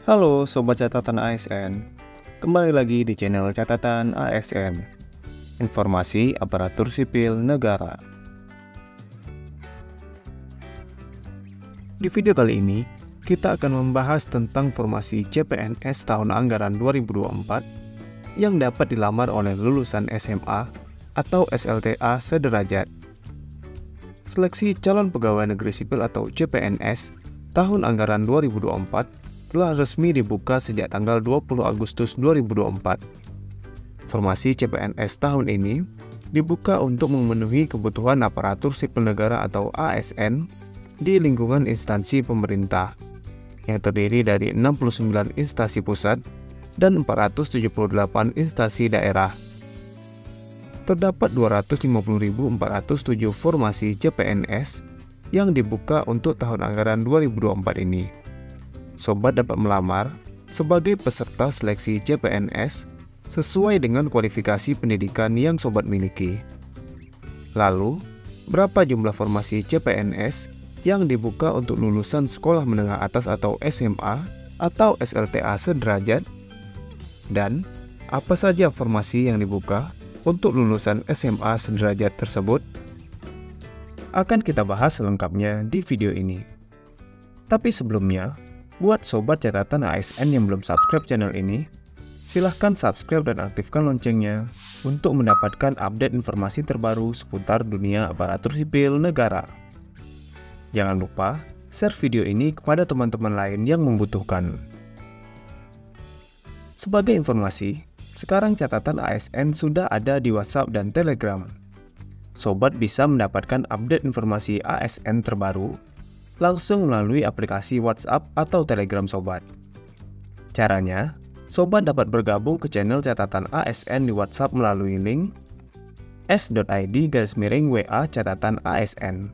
Halo Sobat Catatan ASN, kembali lagi di channel Catatan ASN, Informasi Aparatur Sipil Negara. Di video kali ini, kita akan membahas tentang formasi CPNS tahun anggaran 2024 yang dapat dilamar oleh lulusan SMA atau SLTA sederajat. Seleksi calon pegawai negeri sipil atau CPNS tahun anggaran 2024 telah resmi dibuka sejak tanggal 20 Agustus 2024. Formasi CPNS tahun ini dibuka untuk memenuhi kebutuhan aparatur sipil negara atau ASN di lingkungan instansi pemerintah yang terdiri dari 69 instansi pusat dan 478 instansi daerah. Terdapat 250.407 formasi CPNS yang dibuka untuk tahun anggaran 2024 ini. Sobat dapat melamar sebagai peserta seleksi CPNS sesuai dengan kualifikasi pendidikan yang sobat miliki. Lalu, berapa jumlah formasi CPNS yang dibuka untuk lulusan sekolah menengah atas atau SMA atau SLTA sederajat? Dan, apa saja formasi yang dibuka untuk lulusan SMA sederajat tersebut? Akan kita bahas selengkapnya di video ini. Tapi sebelumnya, buat sobat catatan ASN yang belum subscribe channel ini, silahkan subscribe dan aktifkan loncengnya untuk mendapatkan update informasi terbaru seputar dunia aparatur sipil negara. Jangan lupa share video ini kepada teman-teman lain yang membutuhkan. Sebagai informasi, sekarang catatan ASN sudah ada di WhatsApp dan Telegram. Sobat bisa mendapatkan update informasi ASN terbaru langsung melalui aplikasi WhatsApp atau Telegram Sobat. Caranya, Sobat dapat bergabung ke channel catatan ASN di WhatsApp melalui link s.id/WA catatan ASN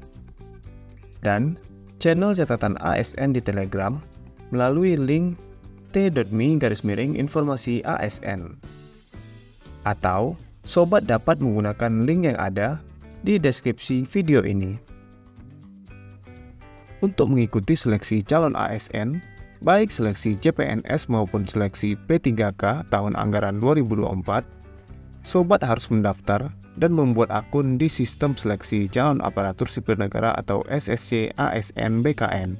dan channel catatan ASN di Telegram melalui link t.me/informasi ASN. Atau, Sobat dapat menggunakan link yang ada di deskripsi video ini. Untuk mengikuti seleksi calon ASN, baik seleksi CPNS maupun seleksi P3K tahun anggaran 2024, Sobat harus mendaftar dan membuat akun di Sistem Seleksi Calon Aparatur Sipil Negara atau SSC ASN BKN.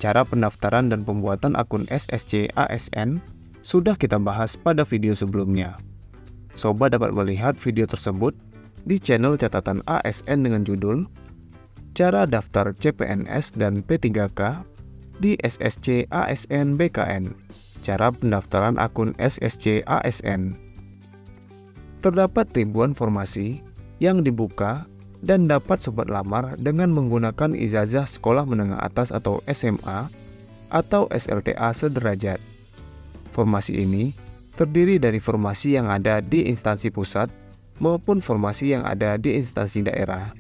Cara pendaftaran dan pembuatan akun SSC ASN sudah kita bahas pada video sebelumnya. Sobat dapat melihat video tersebut di channel catatan ASN dengan judul Cara Daftar CPNS dan P3K di SSC ASN BKN. Cara pendaftaran akun SSC ASN. Terdapat ribuan formasi yang dibuka dan dapat sobat lamar dengan menggunakan ijazah sekolah menengah atas atau SMA atau SLTA sederajat. Formasi ini terdiri dari formasi yang ada di instansi pusat maupun formasi yang ada di instansi daerah.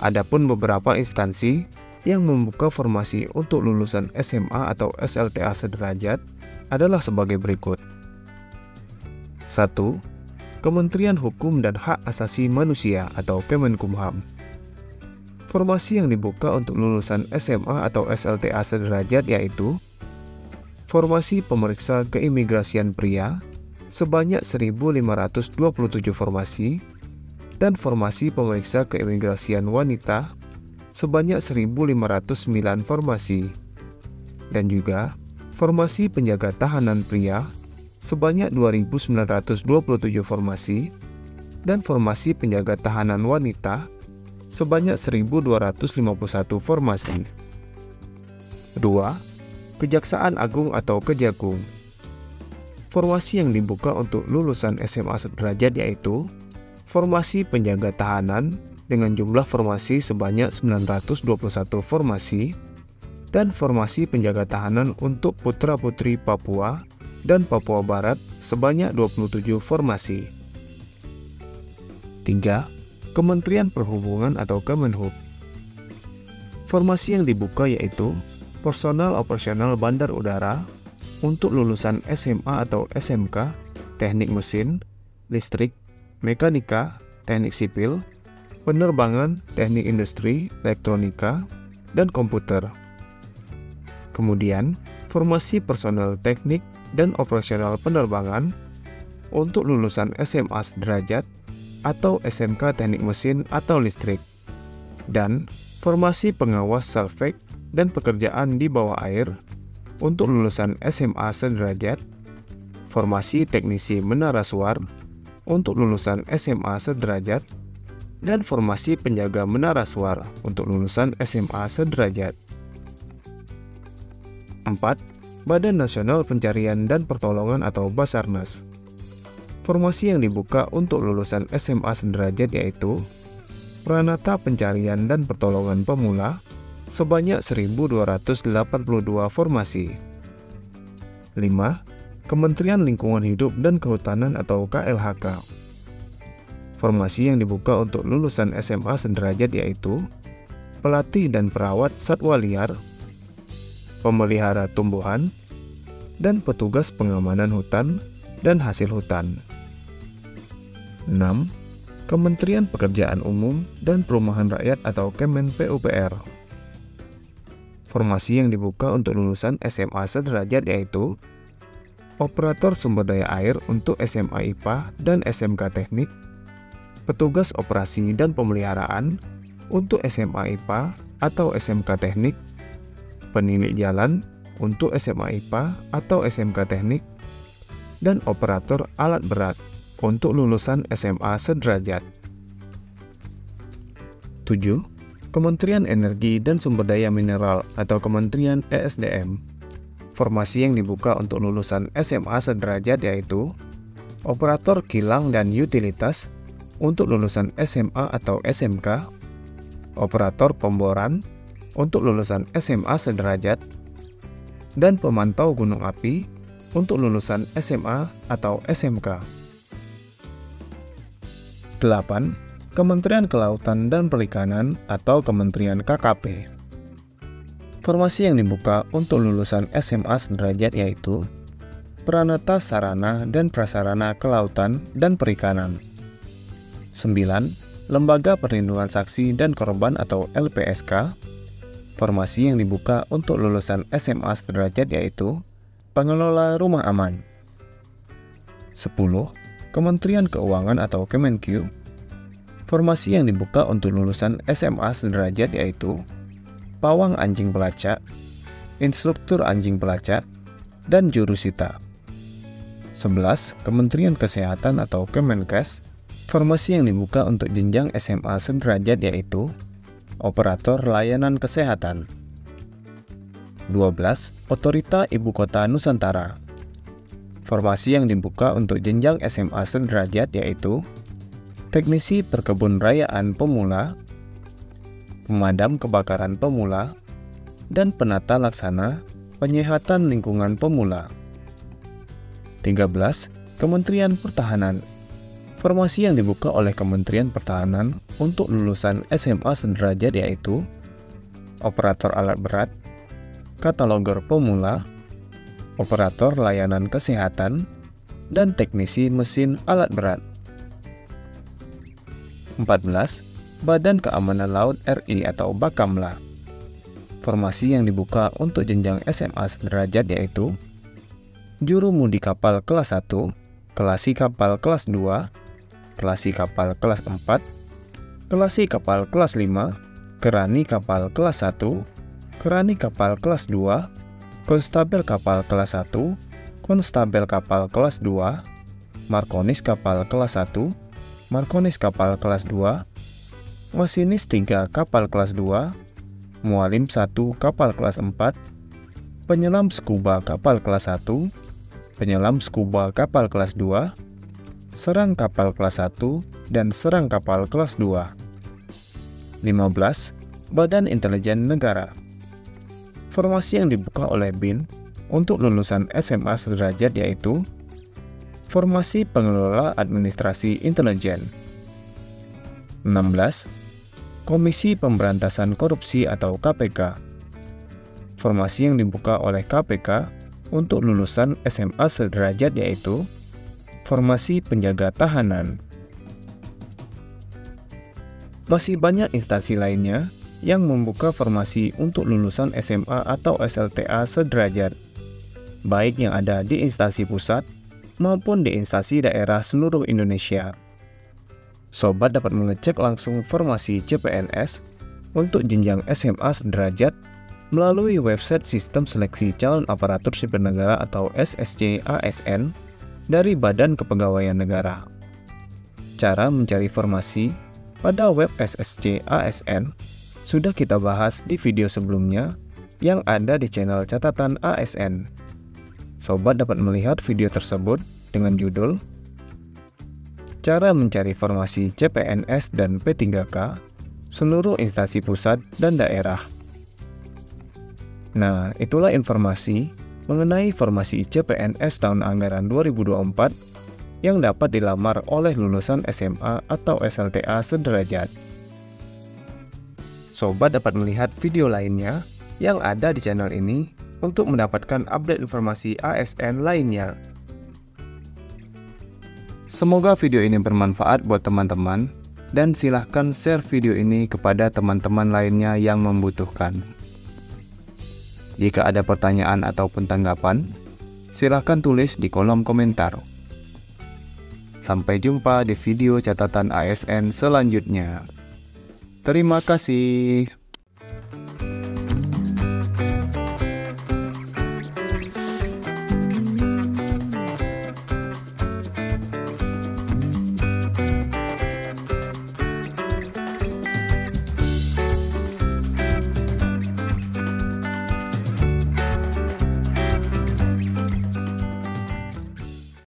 Adapun beberapa instansi yang membuka formasi untuk lulusan SMA atau SLTA sederajat adalah sebagai berikut. 1. Kementerian Hukum dan Hak Asasi Manusia atau Kemenkumham. Formasi yang dibuka untuk lulusan SMA atau SLTA sederajat yaitu formasi pemeriksa keimigrasian pria sebanyak 1.527 formasi dan formasi pemeriksa keimigrasian wanita sebanyak 1.509 formasi, dan juga formasi penjaga tahanan pria sebanyak 2.927 formasi dan formasi penjaga tahanan wanita sebanyak 1.251 formasi. 2. Kejaksaan Agung atau Kejagung. Formasi yang dibuka untuk lulusan SMA sederajat yaitu formasi penjaga tahanan dengan jumlah formasi sebanyak 921 formasi dan formasi penjaga tahanan untuk putra-putri Papua dan Papua Barat sebanyak 27 formasi. 3. Kementerian Perhubungan atau Kemenhub. Formasi yang dibuka yaitu personal operasional bandar udara untuk lulusan SMA atau SMK, teknik mesin, listrik, mekanika, teknik sipil, penerbangan, teknik industri, elektronika, dan komputer. Kemudian, formasi personel teknik dan operasional penerbangan untuk lulusan SMA sederajat atau SMK teknik mesin atau listrik, dan formasi pengawas salvage dan pekerjaan di bawah air untuk lulusan SMA sederajat, formasi teknisi menara suar untuk lulusan SMA sederajat, dan formasi penjaga menara suar untuk lulusan SMA sederajat. 4. Badan Nasional Pencarian dan Pertolongan atau Basarnas. Formasi yang dibuka untuk lulusan SMA sederajat yaitu Pranata Pencarian dan Pertolongan Pemula sebanyak 1.282 formasi. 5. Kementerian Lingkungan Hidup dan Kehutanan atau KLHK. Formasi yang dibuka untuk lulusan SMA sederajat yaitu Pelatih dan Perawat Satwa Liar, Pemelihara Tumbuhan, dan Petugas Pengamanan Hutan dan Hasil Hutan. 6. Kementerian Pekerjaan Umum dan Perumahan Rakyat atau Kemen PUPR. Formasi yang dibuka untuk lulusan SMA sederajat yaitu Operator Sumber Daya Air untuk SMA IPA dan SMK Teknik, Petugas Operasi dan Pemeliharaan untuk SMA IPA atau SMK Teknik, Penilik Jalan untuk SMA IPA atau SMK Teknik, dan Operator Alat Berat untuk lulusan SMA sederajat. 7. Kementerian Energi dan Sumber Daya Mineral atau Kementerian ESDM. Formasi yang dibuka untuk lulusan SMA sederajat yaitu Operator Kilang dan Utilitas untuk lulusan SMA atau SMK, Operator Pemboran untuk lulusan SMA sederajat, dan Pemantau Gunung Api untuk lulusan SMA atau SMK. 8. Kementerian Kelautan dan Perikanan atau Kementerian KKP. Formasi yang dibuka untuk lulusan SMA sederajat yaitu Pranata Sarana dan Prasarana Kelautan dan Perikanan. 9. Lembaga Perlindungan Saksi dan Korban atau LPSK. Formasi yang dibuka untuk lulusan SMA sederajat yaitu Pengelola Rumah Aman. 10. Kementerian Keuangan atau Kemenq. Formasi yang dibuka untuk lulusan SMA sederajat yaitu Pawang Anjing Pelacak, Instruktur Anjing Pelacak, dan Jurusita. 11. Kementerian Kesehatan atau Kemenkes. Formasi yang dibuka untuk jenjang SMA sederajat yaitu Operator Layanan Kesehatan. 12. Otorita Ibu Kota Nusantara. Formasi yang dibuka untuk jenjang SMA sederajat yaitu Teknisi Perkebun Rayaan Pemula, Pemadam Kebakaran Pemula, dan Penata Laksana Penyihatan Lingkungan Pemula. 13. Kementerian Pertahanan. Formasi yang dibuka oleh Kementerian Pertahanan untuk lulusan SMA sederajat yaitu Operator Alat Berat, Kataloger Pemula, Operator Layanan Kesehatan, dan Teknisi Mesin Alat Berat. 14. Badan Keamanan Laut RI atau Bakamla. Formasi yang dibuka untuk jenjang SMA sederajat yaitu Juru Mudi Kapal kelas 1, Kelasi Kapal kelas 2, Kelasi Kapal kelas 4, Kelasi Kapal kelas 5, Kerani Kapal kelas 1, Kerani Kapal kelas 2, Konstabel Kapal kelas 1, Konstabel Kapal kelas 2, Markonis Kapal kelas 1, Markonis Kapal kelas 2, Masinis 3 Kapal kelas 2, Mualim 1 Kapal kelas 4, Penyelam Skuba Kapal kelas 1, Penyelam Skuba Kapal kelas 2, Serang Kapal kelas 1, dan Serang Kapal kelas 2. 15. Badan Intelijen Negara. Formasi yang dibuka oleh BIN untuk lulusan SMA sederajat yaitu Formasi Pengelola Administrasi Intelijen. 16. Komisi Pemberantasan Korupsi atau KPK. Formasi yang dibuka oleh KPK untuk lulusan SMA sederajat yaitu Formasi Penjaga Tahanan. Masih banyak instansi lainnya yang membuka formasi untuk lulusan SMA atau SLTA sederajat. baik yang ada di instansi pusat maupun di instansi daerah seluruh Indonesia. Sobat dapat mengecek langsung formasi CPNS untuk jenjang SMA sederajat melalui website Sistem Seleksi Calon Aparatur Sipil Negara atau SSC ASN dari Badan Kepegawaian Negara. Cara mencari informasi pada web SSC ASN sudah kita bahas di video sebelumnya yang ada di channel catatan ASN. Sobat dapat melihat video tersebut dengan judul Cara Mencari Formasi CPNS dan P3K Seluruh Instansi Pusat dan Daerah. Nah, itulah informasi mengenai formasi CPNS tahun anggaran 2024 yang dapat dilamar oleh lulusan SMA atau SLTA sederajat. Sobat dapat melihat video lainnya yang ada di channel ini untuk mendapatkan update informasi ASN lainnya. Semoga video ini bermanfaat buat teman-teman dan silahkan share video ini kepada teman-teman lainnya yang membutuhkan. Jika ada pertanyaan ataupun tanggapan, silahkan tulis di kolom komentar. Sampai jumpa di video catatan ASN selanjutnya. Terima kasih.